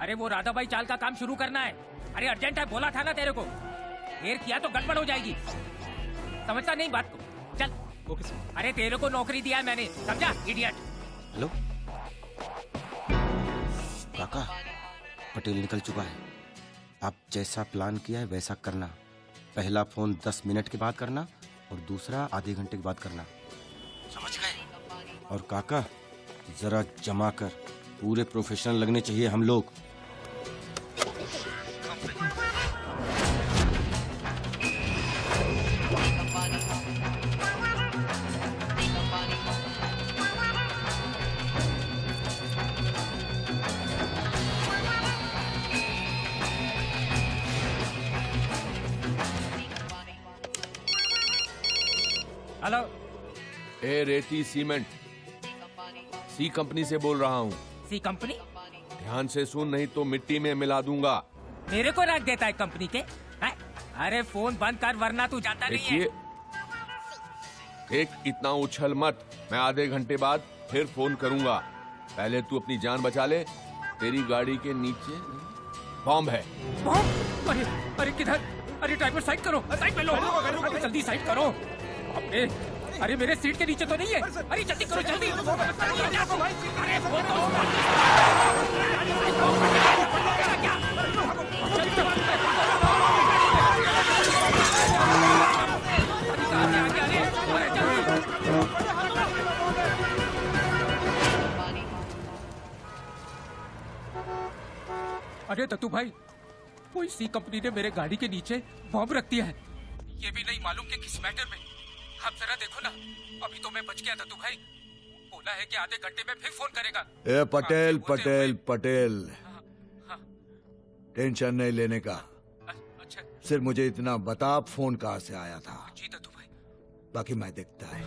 अरे वो राधाबाई चाल का काम शुरू करना है। अरे अर्जेंट है, बोला था ना तेरे को। देर किया तो गड़बड़ हो जाएगी। समझता नहीं बात को। चल। Okay sir. अरे तेरे को नौकरी दिया है मैंने, समझा इडियट। हेलो काका, पटेल निकल चुका है। आप जैसा प्लान किया है वैसा करना। पहला फोन 10 मिनट के बाद करना और दूसरा आधे घंटे के बाद करना, समझ गए? और काका जरा जमा कर, पूरे प्रोफेशनल लगने चाहिए हम लोग। हेलो। ए रेती सीमेंट, सी कंपनी से बोल रहा हूँ। सी कंपनी? ध्यान से सुन, नहीं तो मिट्टी में मिला दूंगा। मेरे को रख देता है कंपनी के है? अरे फोन बंद कर वरना तू जाता नहीं है। एक इतना उछल मत, मैं आधे घंटे बाद फिर फोन करूंगा। पहले तू अपनी जान बचा ले। तेरी गाड़ी के नीचे बॉम्ब है। बॉम्ब? अरे अरे किधर? अरे ड्राइवर साइड करो, साइड पे लो। अरे जल्दी साइड करो। अरे अरे मेरे सीट के नीचे तो नहीं है। अरे जल्दी करो जल्दी। अरे फोन तो अरे दत्तू भाई, कोई सी कंपनी ने मेरे गाड़ी के नीचे बॉम्ब रख दिया है। ये भी नहीं मालूम कि किस मैटर में। आप जरा देखो ना, अभी तो मैं बच गया दत्तू भाई। बोला है कि आधे घंटे में फिर फोन करेगा। ए पटेल पटेल पटेल, टेंशन नहीं लेने का। अच्छा सिर्फ मुझे इतना बता, फोन कहाँ से आया था? जी दत्तू भाई। बाकी मैं देखता है।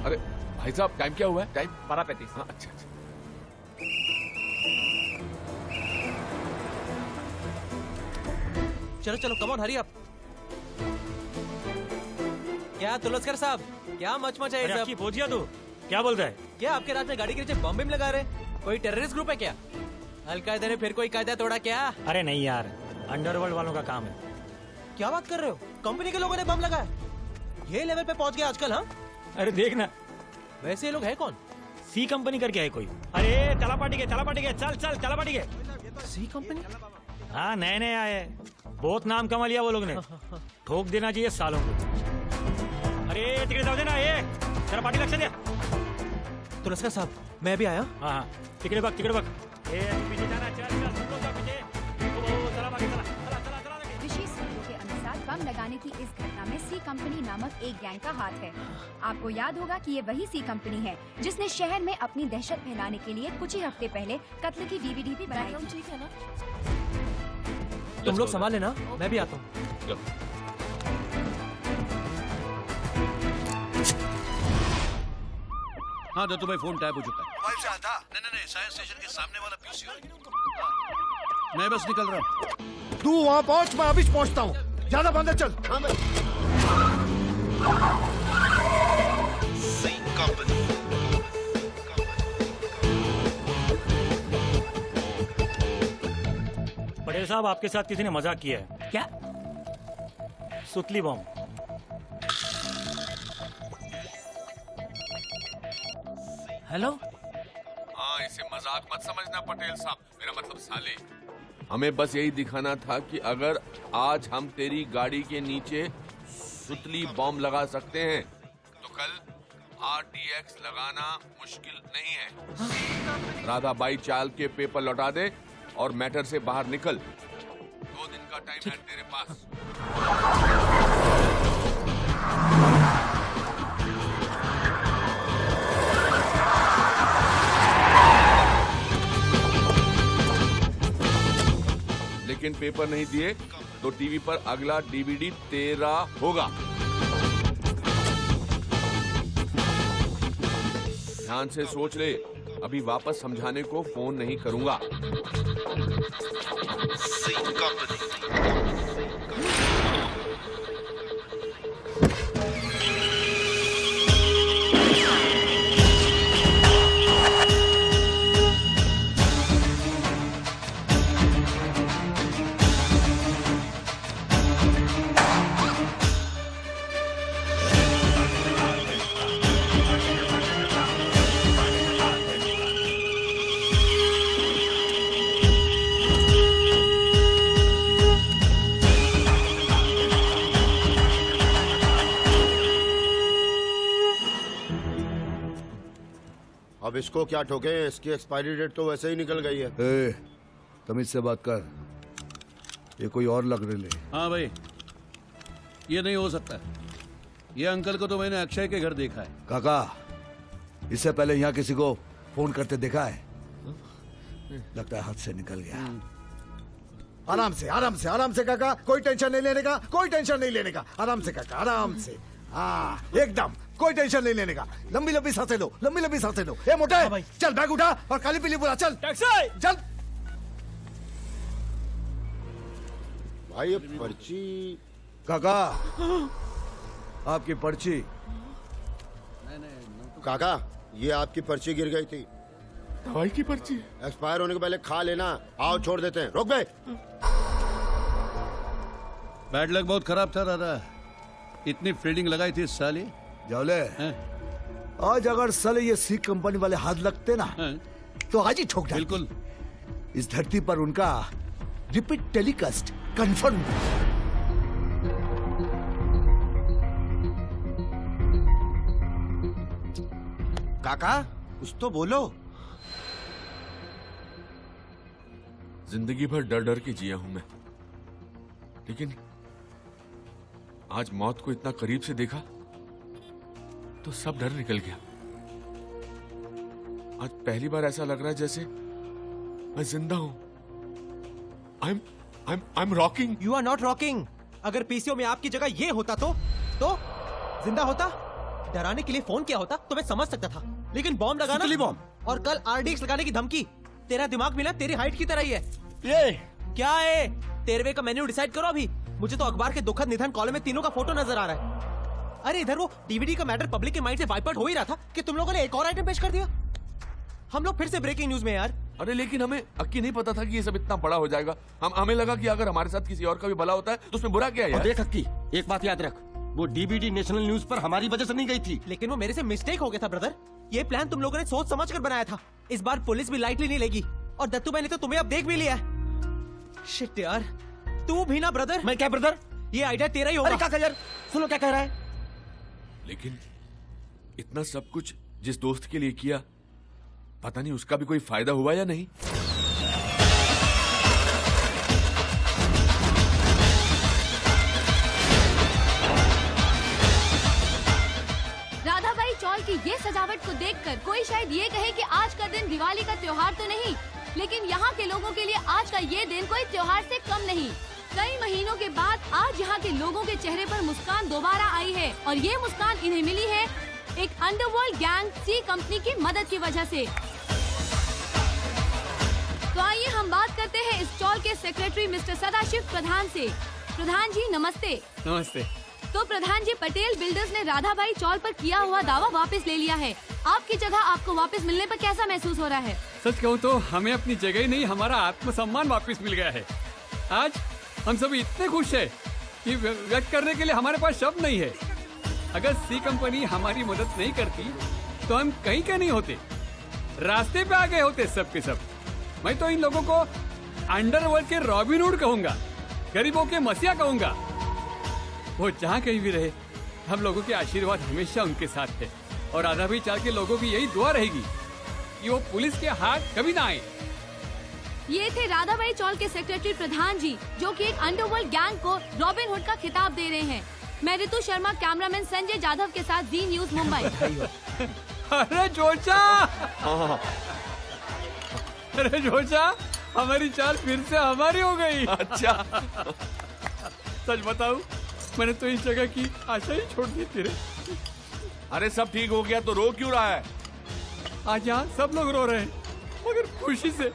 अरे भाई साहब, टाइम क्या हुआ है? टाइम 12:35। हाँ, अच्छा अच्छा। चलो चलो कम ऑन, हरी अप। क्या तुलसकर साहब, क्या मच है ये सब? पहुंच गया तू? क्या बोल रहा है? क्या आपके रात में गाड़ी के नीचे बम बिम लगा रहे? कोई टेररिस्ट ग्रुप है क्या? अलकायदा ने फिर कोई कायदा तोड़ा क्या? अरे नहीं यार, अंडरवर्ल्ड वालों का काम है। क्या बात कर रहे हो? कंपनी के लोगों ने बम लगाया? ये लेवल पे पहुंच गया आजकल? हाँ, अरे देखना, वैसे ये लोग है कौन? सी कंपनी करके है कोई। अरे चला पाटी के, चल चल चला पाटी के। सी कंपनी? हाँ, नए नए आए, बहुत नाम कमा लिया वो लोग ने। ठोक देना चाहिए सालों को। अरे टिकट दे देना, ये तेरा पार्टी लक्ष्य दे। तुलसकर साहब, मैं भी आया। हाँ हाँ, टिकट बक। ए पीछे जाना, चल तुम लोग जाओ पीछे। चला बाकी, चला। विशेष सूत्रों के अनुसार बम लगाने की इस घटना में सी कंपनी नामक एक गैंग का हाथ है। आपको याद होगा कि ये वही सी कंपनी है जिसने शहर में अपनी दहशत फैलाने के लिए कुछ ही हफ्ते पहले कत्ल की डीवीडी भी बनाई थी। ठीक है ना? तुम लोग संभाल लेना, मैं भी आता हूँ। हाँ दत्तू भाई, फोन टैप हो चुका है। मोबाइल से आता? नहीं, साइंस स्टेशन के सामने वाला पीसी। मैं बस निकल रहा हूँ। तू वहाँ पहुँच, मैं अभी पहुँचता हूँ। ज्यादा अंदर चल। पटेल साहब, आपके साथ किसी ने मजाक किया है क्या? सुतली बॉम्ब। हेलो। हाँ, इसे मजाक मत समझना पटेल साहब, मेरा मतलब साले। हमें बस यही दिखाना था कि अगर आज हम तेरी गाड़ी के नीचे सुतली बॉम्ब लगा सकते हैं तो कल RTX लगाना मुश्किल नहीं है। राधाबाई चाल के पेपर लौटा दे और मैटर से बाहर निकल। 2 दिन का टाइम है तेरे पास। लेकिन पेपर नहीं दिए तो टीवी पर अगला DVD तेरा होगा। ध्यान से सोच ले, अभी वापस समझाने को फोन नहीं करूंगा। अब इसको क्या ठोके, इसकी एक्सपायरी डेट तो वैसे ही निकल गई है। ए, तमीज से बात कर, ये कोई और लग रही है। हाँ भाई, ये नहीं हो सकता। ये अंकल को तो मैंने अक्षय के घर देखा है। काका, इससे पहले यहाँ किसी को फोन करते देखा है? लगता है हाथ से निकल गया। आराम से आराम से आराम से काका, कोई टेंशन नहीं लेने का, कोई टेंशन नहीं लेने का। आराम से काका, आराम से। हाँ एकदम, कोई टेंशन नहीं लेने का। लंबी लंबी सांसें लो, लंबी लंबी सांसें लो। ए मोटे, चल बैग उठा और काली पीली बुला, चल टैक्सी चल। भाई ये पर्ची। काका, आपकी पर्ची। काका, ये आपकी पर्ची गिर गई थी। दवाई की पर्ची? एक्सपायर होने के पहले खा लेना। आओ छोड़ देते हैं। रोक बे। बैड लक बहुत खराब था दादा। इतनी फील्डिंग लगाई थी इस साल ही। जावले, हैं? आज अगर साले ये सी कंपनी वाले हाथ लगते ना, हैं? तो आज ही ठोक डालते। बिल्कुल। इस धरती पर उनका रिपीट टेलीकास्ट कंफर्म। काका, कुछ तो बोलो। जिंदगी भर डर डर के जिया हूं मैं, लेकिन आज मौत को इतना करीब से देखा तो सब डर निकल गया। आज पहली बार ऐसा लग रहा है जैसे मैं जिंदा हूं। I am rocking. You are not rocking. अगर पीसीओ में आपकी जगह ये होता तो जिंदा होता। डराने के लिए फोन किया होता तो मैं समझ सकता था, लेकिन बॉम्ब लगाना बॉम्ब और कल आरडीएक्स लगाने की धमकी। तेरा दिमाग मिला तेरी हाइट की तरह ही है। ये क्या है? 13वें का मेन्यू डिसाइड करो अभी। मुझे तो अखबार के दुखद निधन कॉलम में तीनों का फोटो नजर आ रहा है। अरे इधर वो डीवीडी का मैटर पब्लिक के माइंड से वाइप आउट हो ही रहा था कि तुम लोगों ने एक और आइटम पेश कर दिया। हम लोग फिर से ब्रेकिंग न्यूज में यार। अरे लेकिन हमें अक्की नहीं पता था कि ये सब इतना बड़ा हो जाएगा। हमें लगा कि अगर हमारे साथ किसी और का भी भला होता है तो उसमें बुरा क्या है यार? देख अक्की, एक बात याद रख, वो डीबीडी नेशनल न्यूज पर हमारी वजह से नहीं गई थी। लेकिन वो मेरे से मिस्टेक हो गया था ब्रदर। ये प्लान तुम लोगों ने सोच समझ कर बनाया था। इस बार पुलिस भी लाइटली नहीं लेगी, और दत्तू भाई ने तो तुम्हें अब देख भी लिया है। शिट यार, तू भी ना ब्रदर। मैं क्या ब्रदर? ये आइडिया तेरा ही होगा। अरे काका यार, सुनो क्या कह रहा है। लेकिन इतना सब कुछ जिस दोस्त के लिए किया, पता नहीं उसका भी कोई फायदा हुआ या नहीं। राधाबाई चौल की ये सजावट को देखकर कोई शायद ये कहे कि आज का दिन दिवाली का त्योहार तो नहीं, लेकिन यहाँ के लोगों के लिए आज का ये दिन कोई त्योहार से कम नहीं। कई महीनों के बाद आज यहाँ के लोगों के चेहरे पर मुस्कान दोबारा आई है, और ये मुस्कान इन्हें मिली है एक अंडरवर्ल्ड गैंग सी कंपनी की मदद की वजह से। तो आइए हम बात करते हैं इस चौल के सेक्रेटरी मिस्टर सदाशिव प्रधान से। प्रधान जी नमस्ते। नमस्ते। तो प्रधान जी, पटेल बिल्डर्स ने राधाबाई चौल पर किया हुआ दावा वापस ले लिया है। आपकी जगह आपको वापस मिलने पर कैसा महसूस हो रहा है? सच कहूँ तो हमें अपनी जगह ही नहीं, हमारा आत्मसम्मान वापस मिल गया है। आज हम सभी इतने खुश हैं कि व्यक्त करने के लिए हमारे पास शब्द नहीं है। अगर सी कंपनी हमारी मदद नहीं करती तो हम कहीं के नहीं होते, रास्ते पे आ गए होते सब के सब। मैं तो इन लोगों को अंडरवर्ल्ड के रॉबिन हुड कहूंगा, गरीबों के मसीहा कहूंगा। वो जहाँ कहीं भी रहे, हम लोगों के आशीर्वाद हमेशा उनके साथ है, और राधाबाई चाल के लोगों की यही दुआ रहेगी कि वो पुलिस के हाथ कभी ना आए। ये थे राधाबाई चौल के सेक्रेटरी प्रधान जी, जो कि एक अंडरवर्ल्ड गैंग को रॉबिन हुड का खिताब दे रहे हैं। मैं ऋतु शर्मा, कैमरामैन संजय जाधव के साथ जी न्यूज मुंबई। अरे जोचा, अरे जोचा, हमारी चाल फिर से हमारी हो गई। अच्छा। सच बताऊं, मैंने तो इस जगह की आशा ही छोड़ दी थी रे। अरे सब ठीक हो गया तो रो क्यों रहा है? आज यहाँ सब लोग रो रहे हैं मगर खुशी से।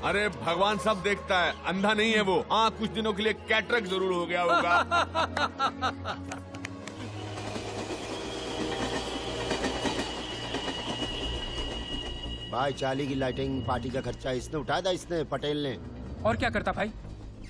अरे भगवान सब देखता है, अंधा नहीं है वो। हाँ, कुछ दिनों के लिए कैटरेक्ट जरूर हो गया होगा। भाई चाली की लाइटिंग पार्टी का खर्चा इसने उठाया था, इसने पटेल ने। और क्या करता भाई,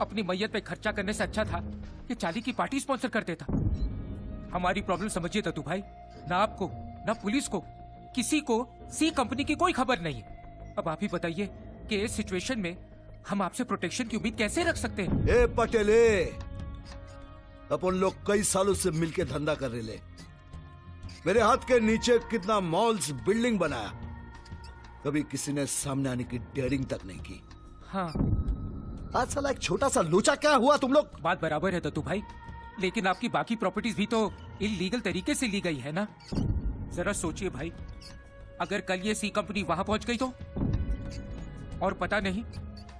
अपनी मैयत पे खर्चा करने से अच्छा था कि चाली की पार्टी स्पॉन्सर कर देता। हमारी प्रॉब्लम समझिए तो तू भाई, ना आपको ना पुलिस को किसी को सी कंपनी की कोई खबर नहीं है। अब आप ही बताइए कि इस सिचुएशन में हम आपसे प्रोटेक्शन की उम्मीद कैसे रख सकते हैं? ए पटेल, अपन लोग कई सालों से मिलके धंधा कर रहे ले। मेरे हाथ के नीचे कितना मॉल्स बिल्डिंग बनाया, कभी किसी ने सामने आने की डेयरिंग तक नहीं की। हाँ, आज साला एक छोटा सा लोचा क्या हुआ तुम लोग? बात बराबर है दत्तू भाई, लेकिन आपकी बाकी प्रॉपर्टीज भी तो इलीगल तरीके से ली गई है ना। जरा सोचिए भाई, अगर कल ये सी कंपनी वहां पहुंच गई तो, और पता नहीं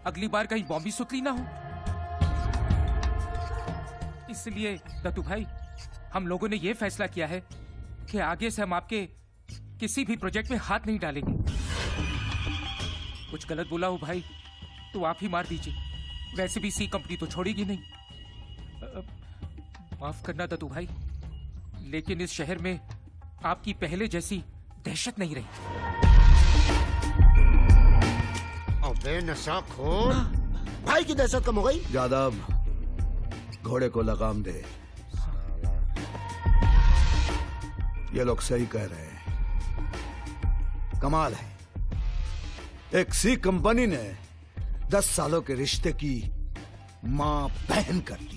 अगली बार कहीं बॉम्ब भी सुतली ना हो। इसलिए दत्तू भाई, हम लोगों ने ये फैसला किया है कि आगे से हम आपके किसी भी प्रोजेक्ट में हाथ नहीं डालेंगे। कुछ गलत बोला हो भाई तो आप ही मार दीजिए, वैसे भी सी कंपनी तो छोड़ेगी नहीं। माफ करना दत्तू भाई, लेकिन इस शहर में आपकी पहले जैसी दहशत नहीं रही। अबे नशाखोर, भाई की दहशत कम हो गई। यादव, घोड़े को लगाम दे। ये लोग सही कह रहे हैं। कमाल है, एक सी कंपनी ने 10 सालों के रिश्ते की मां बहन कर दी।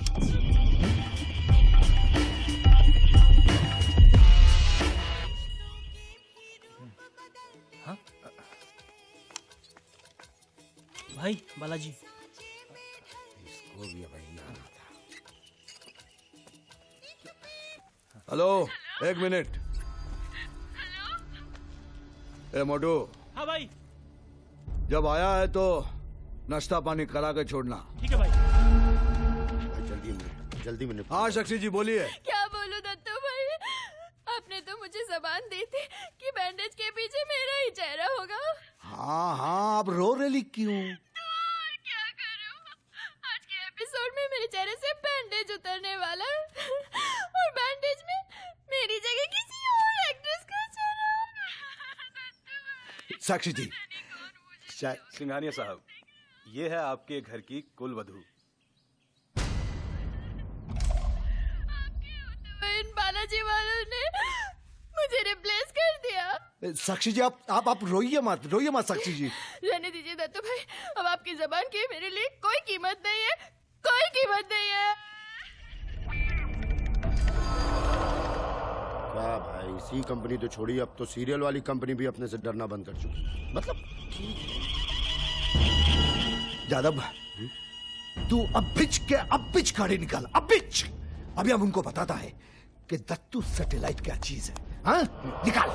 भाई बालाजी, इसको भी अब नहीं आना था। हेलो, एक मिनट। ए मोटू, हाँ भाई, जब आया है तो नाश्ता पानी करा के छोड़ना। ठीक है भाई। जल्दी में हाँ साक्षी जी बोलिए। क्या बोलूं दत्तू भाई, आपने तो मुझे जबान दी थी कि बैंडेज के पीछे मेरा ही चेहरा होगा। हाँ हाँ, अब रो रही क्यों? तो और क्या करूं, आज के एपिसोड में मेरे चेहरे से बैंडेज उतरने वाला है और बैंडेज में मेरी जगह किसी और एक्ट्रेस का चेहरा होगा। साक्षी जी, सिंघानिया साहब, ये है आपके घर की कुलवधू। इन बालाजी वालों ने मुझे रिप्लेस कर दिया। साक्षी जी आप रोइए मत साक्षी जी। रहने दीजिए दत्तू भाई, अब आपकी जबान की मेरे लिए कोई कीमत नहीं है, कोई कीमत नहीं है। क्या भाई, सी कंपनी तो छोड़ी, अब तो सीरियल वाली कंपनी भी अपने से डरना बंद कर चुकी। मतलब यादव, तू अब बिच गाड़ी निकाल, अब बिच। अभी हम उनको बताता है कि दत्तू सैटेलाइट क्या चीज है। हाँ, निकाल।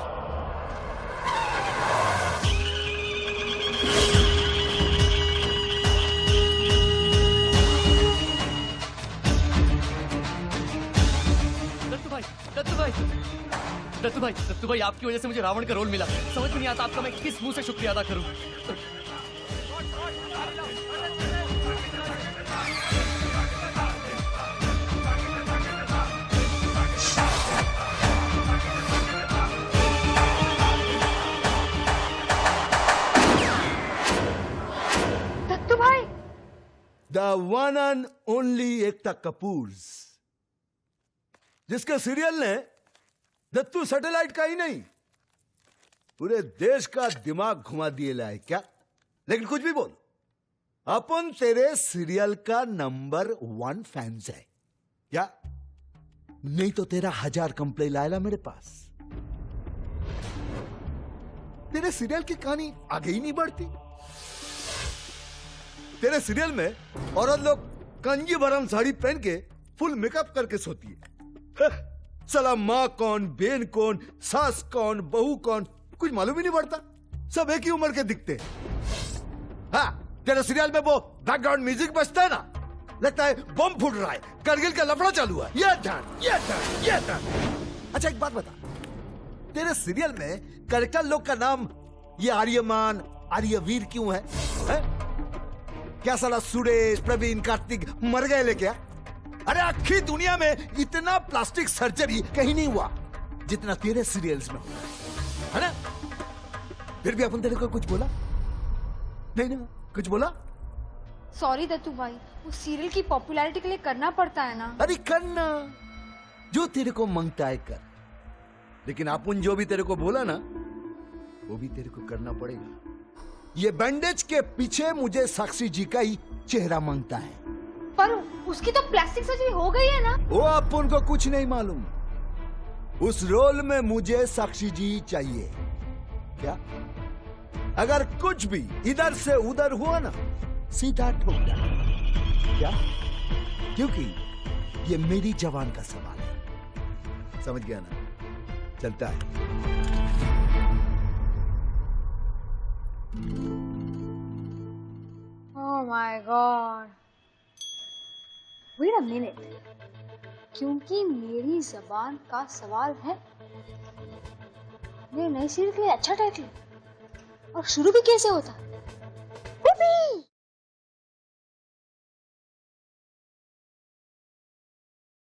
दत्तू भाई, आपकी वजह से मुझे रावण का रोल मिला। समझ में नहीं आता आपका मैं किस मुंह से शुक्रिया अदा करूं। दत्तू भाई, the one and only Ekta Kapoor, जिसके सीरियल ने दत्तू सैटेलाइट का ही नहीं पूरे देश का दिमाग घुमा दिए लाए क्या। लेकिन कुछ भी बोल, अपन तेरे सीरियल का नंबर 1 फैंस है क्या? नहीं तो तेरा 1000 कंप्लेन लाएला मेरे पास। तेरे सीरियल की कहानी आगे ही नहीं बढ़ती। तेरे सीरियल में औरत लोग कंजी भरम साड़ी पहन के फुल मेकअप करके सोती है। साला माँ कौन, बहन कौन, सास कौन, बहू कौन, कुछ मालूम ही नहीं पड़ता। सब एक ही उम्र के दिखते हैं। हाँ, तेरे सीरियल में वो बैकग्राउंड म्यूजिक बजता है ना, लगता है बम फूट रहा है, करगिल का लफड़ा चालू है। ये धन। अच्छा एक बात बता, तेरे सीरियल में कैरेक्टर लोग का नाम ये आर्यमान आर्यवीर क्यों है? क्या साला सुरेश प्रवीण कार्तिक मर गए ले क्या? अरे आखिर दुनिया में इतना प्लास्टिक सर्जरी कहीं नहीं हुआ जितना तेरे सीरियल्स में हुआ है ना? फिर भी अपन तेरे को कुछ बोला नहीं ना? कुछ बोला? सॉरी दत्तू भाई, वो सीरियल की पॉपुलैरिटी के लिए करना पड़ता है ना। अरे करना जो तेरे को मांगता है कर, लेकिन अपन जो भी तेरे को बोला ना वो भी तेरे को करना पड़ेगा। ये बैंडेज के पीछे मुझे साक्षी जी का ही चेहरा मांगता है। पर उसकी तो प्लास्टिक सर्जरी हो गई है ना। वो अपन को कुछ नहीं मालूम। उस रोल में मुझे साक्षी जी चाहिए। क्या? अगर कुछ भी इधर से उधर हुआ ना सीधा ठोक जाना। क्या? क्योंकि ये मेरी जवान का सवाल है। समझ गया ना? चलता है। Oh my God, wait a minute, क्योंकि मेरी जबान का सवाल है। मेरे नए सीरियल के लिए अच्छा टाइटल, और शुरू भी कैसे होता?